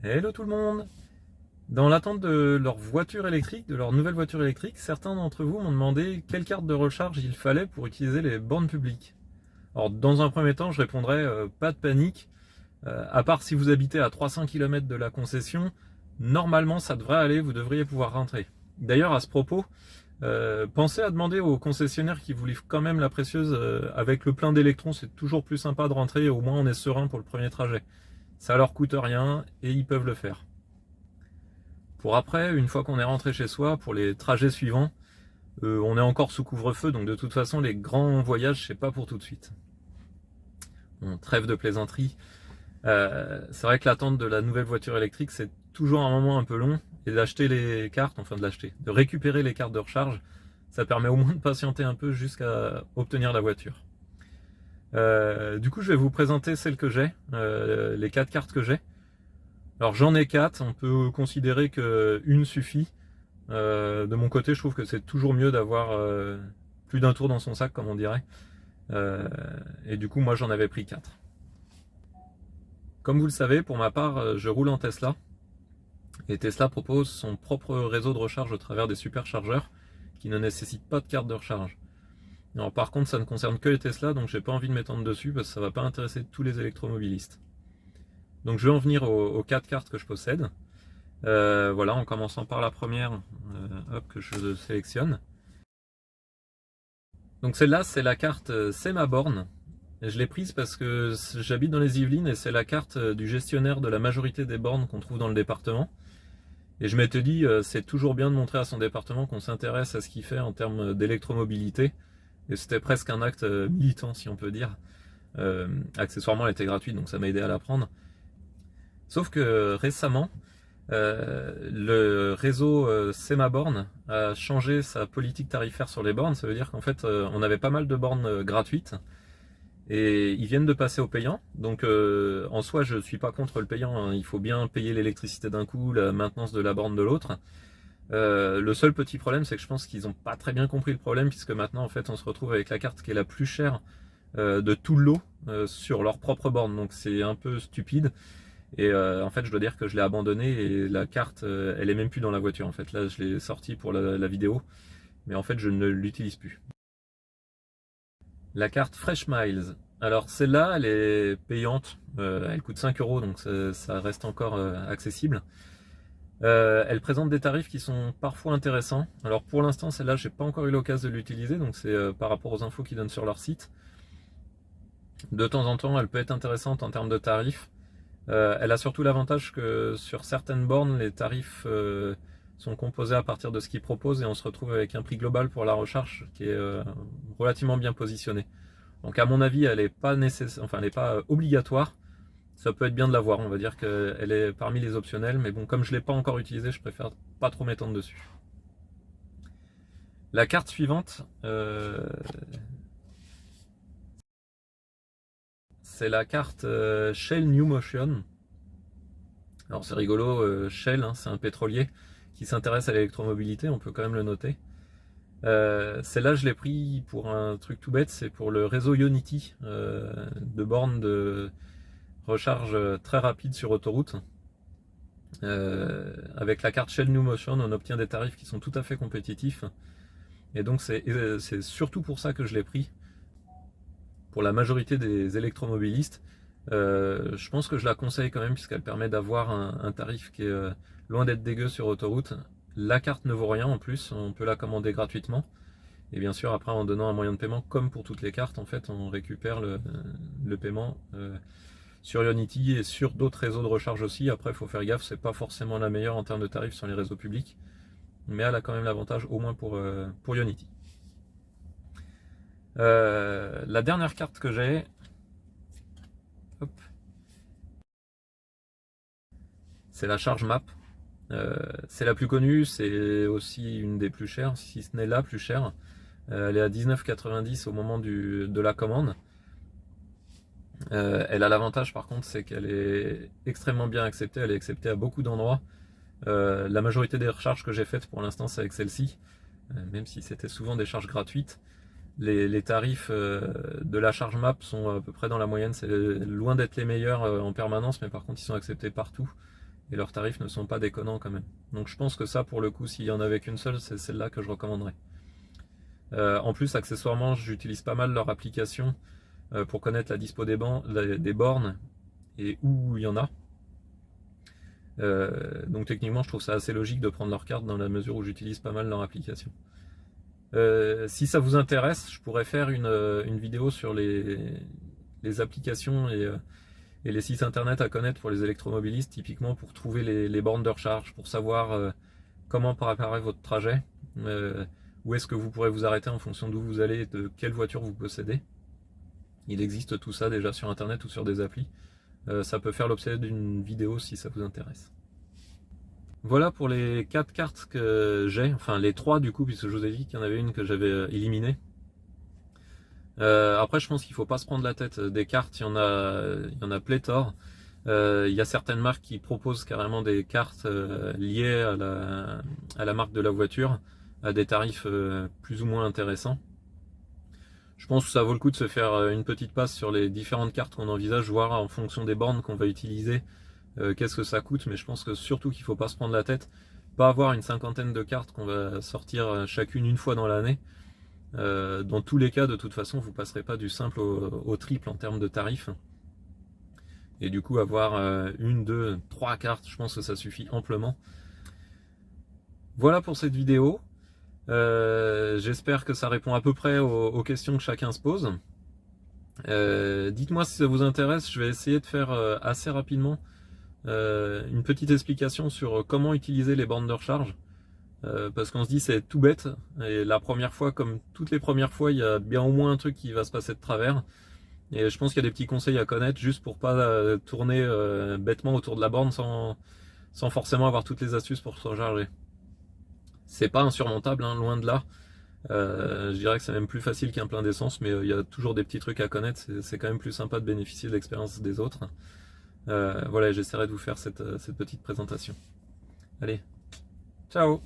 Hello tout le monde! Dans l'attente de leur voiture électrique, de leur nouvelle voiture électrique, certains d'entre vous m'ont demandé quelle carte de recharge il fallait pour utiliser les bornes publiques. Alors dans un premier temps, je répondrais pas de panique, à part si vous habitez à 300 km de la concession, normalement ça devrait aller, vous devriez pouvoir rentrer. D'ailleurs à ce propos, pensez à demander aux concessionnaires qui vous livrent quand même la précieuse, avec le plein d'électrons, c'est toujours plus sympa de rentrer, au moins on est serein pour le premier trajet. Ça leur coûte rien et ils peuvent le faire. Pour après, une fois qu'on est rentré chez soi, pour les trajets suivants, on est encore sous couvre-feu, donc de toute façon les grands voyages c'est pas pour tout de suite. On trêve de plaisanterie. C'est vrai que l'attente de la nouvelle voiture électrique c'est toujours un moment un peu long, et d'acheter les cartes, enfin de récupérer les cartes de recharge, ça permet au moins de patienter un peu jusqu'à obtenir la voiture. Du coup je vais vous présenter celles que j'ai, les 4 cartes que j'ai. Alors j'en ai 4, on peut considérer qu'une suffit. De mon côté, je trouve que c'est toujours mieux d'avoir plus d'un tour dans son sac, comme on dirait. Et du coup, moi j'en avais pris 4. Comme vous le savez, pour ma part, je roule en Tesla. Et Tesla propose son propre réseau de recharge au travers des superchargeurs qui ne nécessitent pas de carte de recharge. Alors, par contre, ça ne concerne que les Tesla, donc j'ai pas envie de m'étendre dessus parce que ça va pas intéresser tous les électromobilistes. Donc je vais en venir aux 4 cartes que je possède. Voilà, en commençant par la première, que je sélectionne. Donc celle-là, c'est la carte C'est ma borne. Je l'ai prise parce que j'habite dans les Yvelines et c'est la carte du gestionnaire de la majorité des bornes qu'on trouve dans le département. Et je m'étais dit, c'est toujours bien de montrer à son département qu'on s'intéresse à ce qu'il fait en termes d'électromobilité. Et c'était presque un acte militant, si on peut dire. Accessoirement, elle était gratuite, donc ça m'a aidé à la prendre. Sauf que récemment, le réseau C'est ma borne a changé sa politique tarifaire sur les bornes. Ça veut dire qu'en fait on avait pas mal de bornes gratuites et ils viennent de passer au payant. Donc en soi je suis pas contre le payant, hein. Il faut bien payer l'électricité d'un coup, la maintenance de la borne de l'autre. Le seul petit problème c'est que je pense qu'ils ont pas très bien compris le problème, puisque maintenant en fait on se retrouve avec la carte qui est la plus chère de tout le lot sur leur propre borne. Donc c'est un peu stupide. Et en fait, je dois dire que je l'ai abandonnée et la carte, elle est même plus dans la voiture. En fait, là, je l'ai sortie pour la vidéo, mais en fait, je ne l'utilise plus. La carte Fresh Miles. Alors celle-là, elle est payante. Elle coûte 5 euros, donc ça reste encore accessible. Elle présente des tarifs qui sont parfois intéressants. Alors pour l'instant, celle-là, j'ai pas encore eu l'occasion de l'utiliser, donc c'est par rapport aux infos qu'ils donnent sur leur site. De temps en temps, elle peut être intéressante en termes de tarifs. Elle a surtout l'avantage que sur certaines bornes, les tarifs sont composés à partir de ce qu'ils proposent et on se retrouve avec un prix global pour la recharge qui est relativement bien positionné. Donc à mon avis, elle n'est pas enfin elle n'est pas obligatoire. Ça peut être bien de l'avoir, on va dire qu'elle est parmi les optionnels, mais bon, comme je ne l'ai pas encore utilisée, je préfère pas trop m'étendre dessus. La carte suivante, c'est la carte Shell New Motion. Alors c'est rigolo, Shell, hein, c'est un pétrolier qui s'intéresse à l'électromobilité, on peut quand même le noter. Celle-là, je l'ai pris pour un truc tout bête, c'est pour le réseau Ionity, de bornes de recharge très rapide sur autoroute. Avec la carte Shell New Motion, on obtient des tarifs qui sont tout à fait compétitifs. Et donc c'est surtout pour ça que je l'ai pris. Pour la majorité des électromobilistes, je pense que je la conseille quand même, puisqu'elle permet d'avoir un tarif qui est loin d'être dégueu sur autoroute. La carte ne vaut rien en plus, on peut la commander gratuitement. Et bien sûr, après, en donnant un moyen de paiement, comme pour toutes les cartes, en fait, on récupère le paiement sur Ionity et sur d'autres réseaux de recharge aussi. Après, il faut faire gaffe, c'est pas forcément la meilleure en termes de tarifs sur les réseaux publics, mais elle a quand même l'avantage, au moins pour Ionity. La dernière carte que j'ai, c'est la Charge Map. C'est la plus connue, c'est aussi une des plus chères, si ce n'est la plus chère. Elle est à 19,90 au moment de la commande. Elle a l'avantage par contre, c'est qu'elle est extrêmement bien acceptée, elle est acceptée à beaucoup d'endroits. La majorité des recharges que j'ai faites pour l'instant c'est avec celle-ci, même si c'était souvent des charges gratuites. Les tarifs de la charge map sont à peu près dans la moyenne, c'est loin d'être les meilleurs en permanence, mais par contre ils sont acceptés partout. et leurs tarifs ne sont pas déconnants quand même. Donc je pense que ça, pour le coup, s'il y en avait qu'une seule, c'est celle-là que je recommanderais. En plus, accessoirement, j'utilise pas mal leur application pour connaître la dispo des bornes et où il y en a. Donc techniquement, je trouve ça assez logique de prendre leur carte dans la mesure où j'utilise pas mal leur application. Si ça vous intéresse, je pourrais faire une vidéo sur les applications et les sites internet à connaître pour les électromobilistes, typiquement pour trouver les bornes de recharge, pour savoir comment préparer votre trajet, où est-ce que vous pourrez vous arrêter en fonction d'où vous allez et de quelle voiture vous possédez. Il existe tout ça déjà sur internet ou sur des applis. Ça peut faire l'objet d'une vidéo si ça vous intéresse. Voilà pour les 4 cartes que j'ai, enfin les 3 du coup, puisque je vous ai dit qu'il y en avait une que j'avais éliminée. Après, je pense qu'il ne faut pas se prendre la tête. Des cartes, il y en a pléthore. Il y a certaines marques qui proposent carrément des cartes liées à la marque de la voiture, à des tarifs plus ou moins intéressants. Je pense que ça vaut le coup de se faire une petite passe sur les différentes cartes qu'on envisage, voir en fonction des bornes qu'on va utiliser, qu'est-ce que ça coûte. Mais je pense que surtout qu'il ne faut pas se prendre la tête, pas avoir une cinquantaine de cartes qu'on va sortir chacune une fois dans l'année. Dans tous les cas, de toute façon, vous passerez pas du simple au triple en termes de tarifs. Et du coup, avoir une, deux, trois cartes, je pense que ça suffit amplement. Voilà pour cette vidéo. J'espère que ça répond à peu près aux questions que chacun se pose. Dites-moi si ça vous intéresse, je vais essayer de faire assez rapidement une petite explication sur comment utiliser les bornes de recharge. Parce qu'on se dit c'est tout bête, et la première fois, comme toutes les premières fois, il y a bien au moins un truc qui va se passer de travers. Et je pense qu'il y a des petits conseils à connaître juste pour pas tourner bêtement autour de la borne sans forcément avoir toutes les astuces pour se recharger. C'est pas insurmontable, hein, loin de là. Je dirais que c'est même plus facile qu'un plein d'essence, mais il y a toujours des petits trucs à connaître. C'est quand même plus sympa de bénéficier de l'expérience des autres. Voilà, j'essaierai de vous faire cette petite présentation. Allez, ciao!